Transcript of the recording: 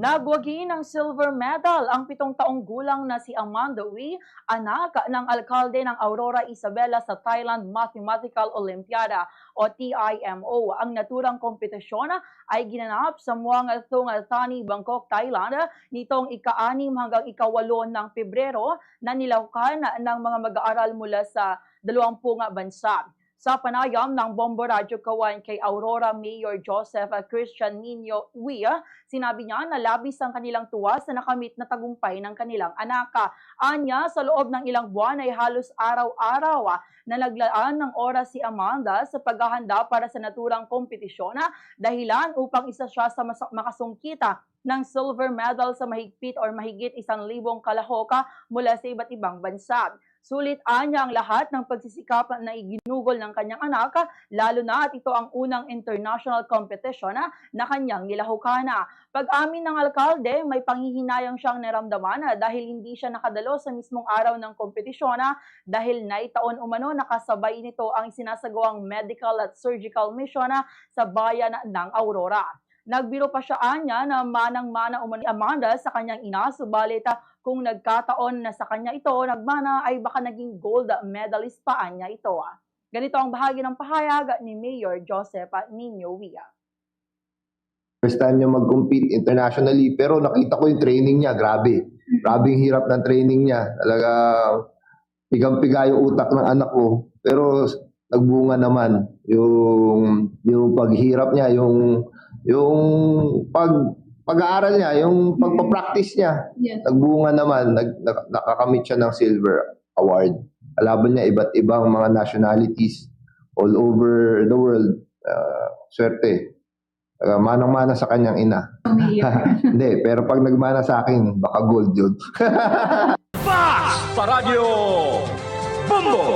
Nagwagi ng silver medal ang 7 taong gulang na si Amanda Uy, anak ng alkalde ng Aurora Isabela sa Thailand Mathematical Olympiada o TIMO. Ang naturang kompetisyon ay ginanap sa Muang Thung Thani, Bangkok, Thailand nitong ika-6 hanggang ika-8 ng Pebrero na nilahukan ng mga mag-aaral mula sa 20 bansa. Sa panayam ng Bombo Radyo Kawan kay Aurora Mayor Joseph Christian Nino Uy, sinabi niya na labis ang kanilang tuwa sa nakamit na tagumpay ng kanilang anak. Anya, sa loob ng ilang buwan ay halos araw-araw na naglaan ng oras si Amanda sa paghahanda para sa naturang kompetisyon, dahilan upang isa siya sa makasungkita ng silver medal sa mahigpit or mahigit 1,000 kalahok mula sa iba't ibang bansa. Sulit anya ang lahat ng pagsisikap na iginugol ng kanyang anak, lalo na at ito ang unang international competition na kanyang nilahukan. Pag-amin ng alkalde, may panghihinayang siyang naramdaman dahil hindi siya nakadalo sa mismong araw ng kompetisyon dahil naitaon umano nakasabay nito ang sinasagawang medical at surgical mission sa bayan ng Aurora. Nagbiro pa siya anya na manang-mana umano ni Amanda sa kanyang ina, subalit kung nagkataon na sa kanya ito nagmana ay baka naging gold medalist pa anya ito. Ganito ang bahagi ng pahayag ni Mayor Joseph Nino Uy. First time niya mag-compete internationally, pero nakita ko yung training niya, grabe. Grabe yung hirap ng training niya. Talaga, pigang-piga yung utak ng anak ko. Pero nagbunga naman yung paghirap niya, yung pag-aaral niya, yung pagpa-practice niya. Yes. Nagbunga naman, nakakamit siya ng silver award. Kalaban niya iba't ibang mga nationalities all over the world. Swerte. Manang-mana sa kanyang ina. Hindi, pero pag nagmana sa akin, baka gold yun. Fast sa radyo Bombo!